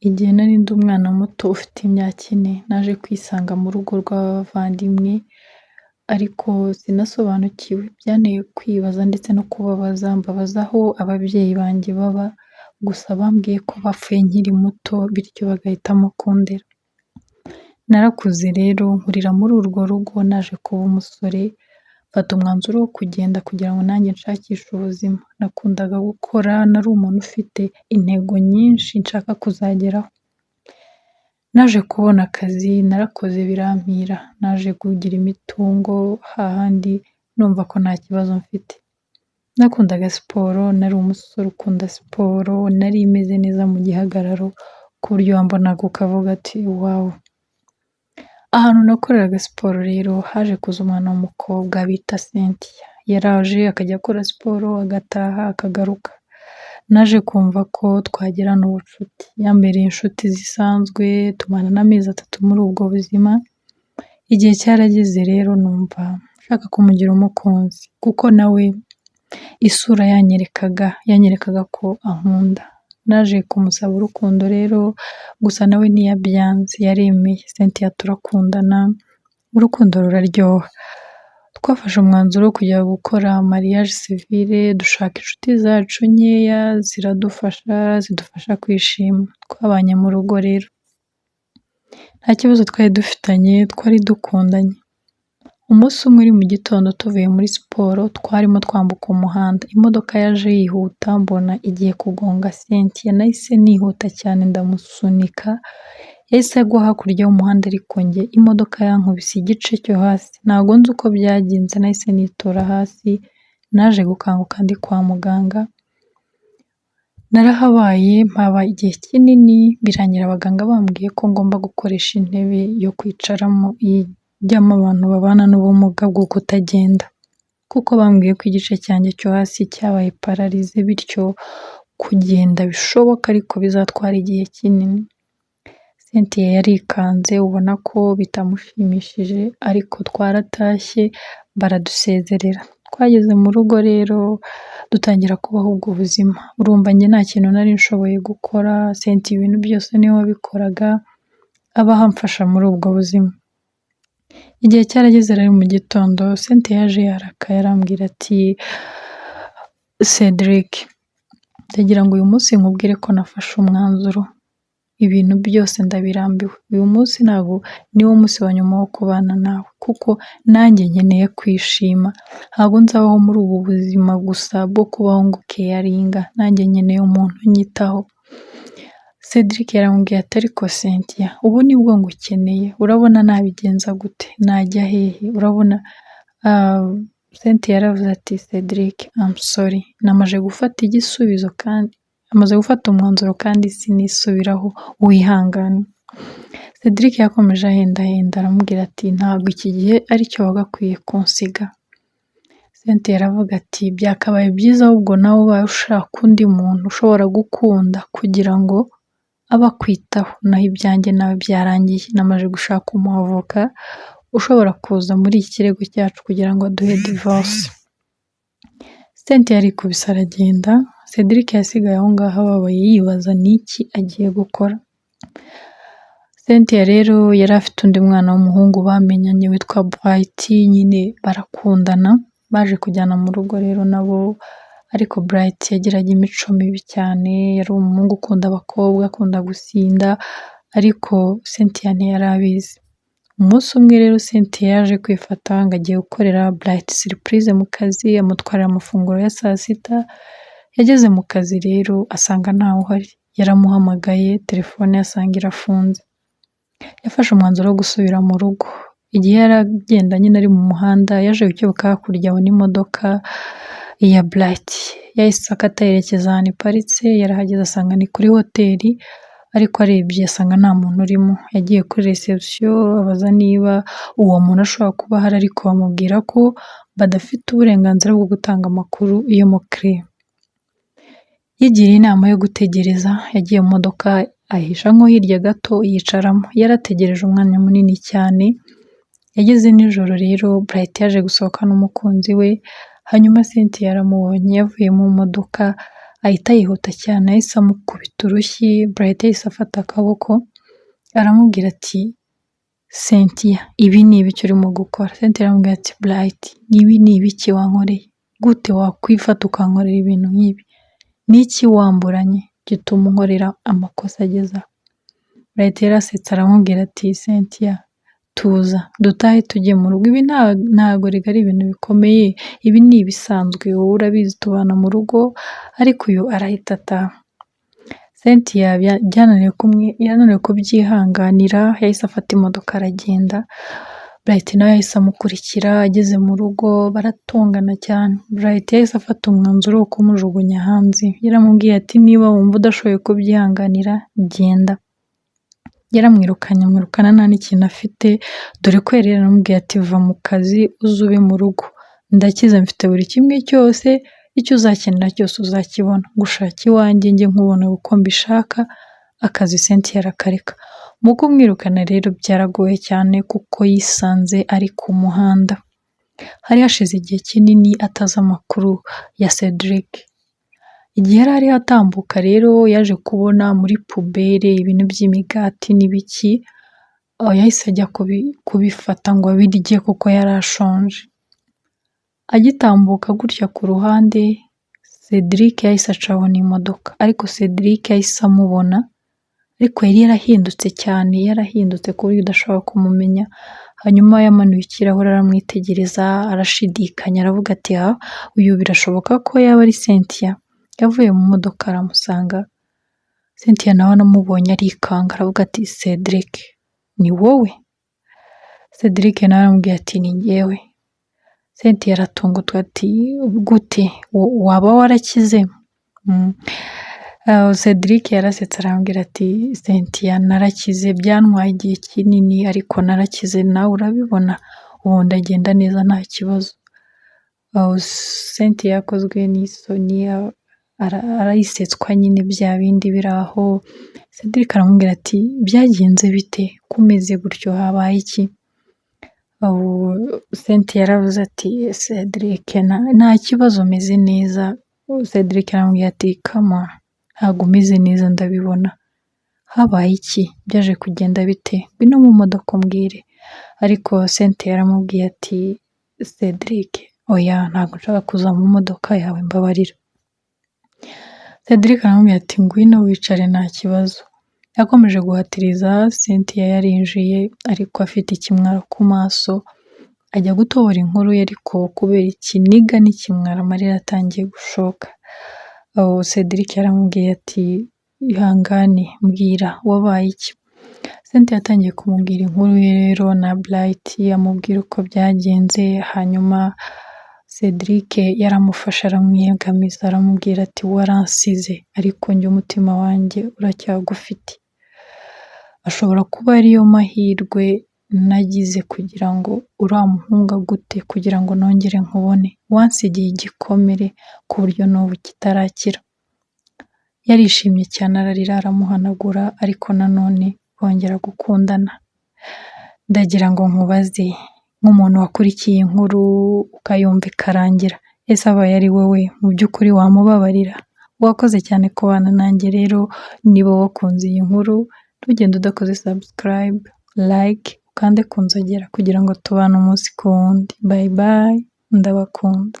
Igihe nari ndi umwana muto ufite imyaka 4, naje kwisanga mu rugo rw'abavandimwe ariko sinasobanukiwe, byanteye kwibaza ndetse no kubabaza, mbabaza aho ababyeyi banjye baba, gusa bambwiye ko bapfuye nkiri muto bityo bagahitamo kundera. Narakuze rero nkurira muri urwo rugo, naje kuba umusore mfata umwanzuro wo kugenda kugira ngo nanjye nshakishe ubuzima. Nakundaga gukora, nari umuntu ufite intego nyinshi nshaka kuzageraho. Naje kubona akazi, narakoze birampira, naje kugira imitungo hahandi numva ko nta kibazo mfite. Nakundaga siporo, nari umusore ukunda siporo, nari meze neza mu gihagararo ku buryo wambonaga ukavuga ati wawu. Ahantu nakoreraga siporo rero haje kuza umwana w'umukobwa bita Cynthia. Yaraje akajya akora siporo agataha akagaruka. Naje kumva ko twagirana ubucuti. Yambereye inshuti zisanzwe, tumara n'amezi 3 muri ubwo buzima. Igihe cyarageze rero numva nshaka kumugira umukunzi kuko nawe isura yanyerekaga ko ankunda. Naje kumusaba urukundo rero gusa nawe ntiyabyanze, yaremeye. Cynthia turakundana, urukundo ruraryoha. Twafashe umwanzuro wo kujya gukora mariage civile, dushaka inshuti zacu nkeya zidufasha kwishima. Twabanye mu rugo rero, nta kibazo twari dufitanye, twari dukundanye. Umunsi umwe uri mu gitondo tuvuye muri siporo, twarimo twambuka umuhanda, imodoka yaje yihuta mbona igiye kugonga Cynthia. Nahise nihuta cyane ndamusunika, yahise agwa hakurya y'umuhanda ariko njye imodoka yankubise igice cyo hasi. Ntabwo nzi uko byagenze, nahise nitura hasi, naje gukanguka ndi kwa muganga. Narahabaye mpaba igihe kinini, birangira abaganga bambwiye ko ngomba gukoresha intebe yo kwicaramo ijyamo abantu babana n'ubumuga bwo kutagenda, kuko bambwiye ko igice cyanjye cyo hasi cyabaye pararize, bityo kugenda bishoboka ariko bizatwara igihe kinini. Cynthia yarikanze ubona ko bitamushimishije ariko twaratashye baradusezerera. Twageze mu rugo rero dutangira kubaho ubwo buzima. Urumva njye nta kintu nari nshoboye gukora, Cynthia ibintu byose niwe wabikoraga, abaho amfasha muri ubwo buzima. Igihe cyarageze rero mu gitondo, Cynthia yaje yarakaye arambwira ati Cedric, ndagira ngo uyu munsi nkubwire ko nafashe umwanzuro. Ibintu byose ndabirambiwe. Uyu munsi ntabwo niwo munsi wa nyuma wo kubana nawe kuko nanjye nkeneye kwishima. Ntabwo nzabaho muri ubu buzima gusa bwo kubaho ngo caringa, nanjye nkeneye umuntu unyitaho. Cedric yarambwiye ati ariko Cynthia, ubu nibwo ngukeneye, urabona nabigenza gute, najya hehe? Urabona Cynthia yaravuze ati Cedric, I'm sorry, namaze gufata igisubizo kandi amaze gufata umwanzuro kandi sinisubiraho, wihangane. Cedric yakomeje ahenda aramubwira ati ntabwo iki gihe aricyo wagakwiye kunsiga. Cynthia yaravuga ati byakabaye byiza ahubwo nawe ubaye ushaka undi muntu ushobora gukunda kugira ngo aba akwitaho, naho ibyanjye nawe byarangiye. Namaze gushaka umuavoka ushobora kuza muri iki kirego cyacu kugira ngo aduhe divorce. Cynthia yarikubise aragenda. Cedric yasigaye aho ngaho ababaye yibaza n'iki agiye gukora. Cynthia rero yari afite undi mwana w'umuhungu bamenyanye witwa Bright, nyine barakundana, baje kujyana mu rugo rero nabo, ariko Bright yagiraga imico mibi cyane, yari umuhungu ukunda abakobwa, akunda gusinda, ariko Cynthia ntiyari abizi. Umunsi umwe rero Cynthia yaje kwifata ngo agiye gukorera Bright surprise mu kazi, amutwarira amafunguro ya saa sita. Yageze mu kazi rero asanga ntawe uhari, yaramuhamagaye telefone asanga irafunze. Yafashe umwanzuro wo gusubira mu rugo. Igihe yaragenda nyine ari mu muhanda, yaje gukebuka hakurya abona imodoka ya Bright, yahise akata yerekeza ahantu iparitse. Yarahageze asanga ni kuri hoteli, ariko arebye asanga nta muntu urimo. Yagiye kuri reception abaza niba uwo muntu ashobora kuba ahari, ariko bamubwira ko badafite uburenganzira bwo gutanga amakuru iyo mukiriya. Yigiriye inama yo gutegereza, yagiye mu modoka ahisha nko hirya gato yicaramo. Yarategereje umwanya munini cyane. Yageze nijoro rero Bright yaje gusohoka n'umukunzi we, hanyuma Cynthia yaramubonye yavuye mu modoka ahita yihuta cyane, yahise amukubita urushyi. Bright yahise afata akaboko aramubwira ati Cynthia, ibi ni ibiki urimo gukora? Cynthia aramubwira ati Bright, ibi ni ibiki wankoreye? Gute wakwifata ukankorera ibintu nk'ibi? Ni iki wamburanye gituma unkorera amakosa ageza aho? Bright yarasetse aramubwira ati Cynthia, tuza dutahe tujye mu rugo, ibi ntago ari ibintu bikomeye, ibi ni ibisanzwe, wowe urabizi tubana mu rugo. Ariko uyu arahita ataha. Cynthia yananiwe kubyihanganira, yahise afata imodoka aragenda. Bright nawe yahise amukurikira, ageze mu rugo baratongana cyane. Bright yahise afata umwanzuro wo kumujugunya hanze, yaramubwiye ati niba wumva udashoboye kubyihanganira genda. Yaramwirukana nta n'ikintu afite, dore ko yari yaramubwiye ati va mu kazi uze ube mu rugo, ndakize mfite buri kimwe cyose, icyo uzakenera cyose uzakibona, gushaka iwanjye njye nkubona uko mbishaka. Akazi Cynthia arakareka. Mu kumwirukana rero byaragoye cyane kuko yisanze ari ku muhanda. Hari hashize igihe kinini atazi amakuru ya Cedric. Igihe yari ariho atambuka rero yaje kubona muri pubere ibintu by'imigati n'ibiki, yahise ajya kubifata ngo abirye kuko yari ashonje. Agitambuka gutya ku ruhande, Cedric yahise acabona imodoka, ariko Cedric yahise amubona, ariko yari yarahindutse cyane, yarahindutse ku buryo udashobora kumumenya. Hanyuma yamanuye ikirahure aramwitegereza, arashidikanya, aravuga ati uyu birashoboka ko yaba ari Cynthia. Yavuye mu modoka aramusanga. Cynthia nawe anamubonye arikanga, aravuga ati Cedric, ni wowe? Cedric nawe aramubwira ati ni njyewe. Cynthia aratungutse ati gute, waba warakize? Cedric yarasetse arambwira ati Cynthia, narakize, byantwaye igihe kinini ariko narakize, nawe urabibona, ubu ndagenda neza nta kibazo. Cynthia yakozwe n'isoni, arayisetswa nyine bya bindi biri aho. Cedric aramubwira ati byagenze bite, kumeze gutyo, habaye iki? Cynthia yaravuze ati Cedric, nta kibazo, meze neza. Cedric aramubwira ati kama, ntabwo umeze neza ndabibona, habaye iki, byaje kugenda bite, ngwino mu modoka umbwire. Ariko Cynthia yaramubwiye ati Cedric, oya, ntabwo nshaka kuza mu modoka yawe, mbabarira. Cedric aramubwira ati ngwino wicare nta kibazo. Yakomeje guhatiriza. Cynthia yarinjiye ariko afite ikimwaro ku maso, ajya gutobora inkuru ye, ariko kubera ikiniga n'ikimwaro amarira atangiye gushoka. Cedric yaramubwiye ati ihangane, mbwira wabaye iki? Cynthia yatangiye kumubwira inkuru ye rero na Bright, amubwira uko byagenze. Hanyuma Cedric yaramufashe aramwiyegamiza, aramubwira ati waransize ariko njye umutima wanjye uracyagufite. Ashobora kuba ariyo mahirwe nagize kugira ngo uramuhunga gute, kugira ngo nongere nkubone, wansigiye igikomere ku buryo n'ubu kitarakira. Yarishimye cyane, ararira, aramuhanagura, ariko nanone bongera gukundana. Ndagira ngo nkubaze, nk'umuntu wakurikiye inkuru ukayumva ikarangira, ese abaye ari wowe mu by'ukuri wamubabarira? Wakoze cyane kubana nanjye rero. Niba wakunze iyi nkuru, ntugende udakoze subscribe, like, ukande ku nzogera kugira ngo tubane umunsi ku wundi. Bye bye, ndabakunda.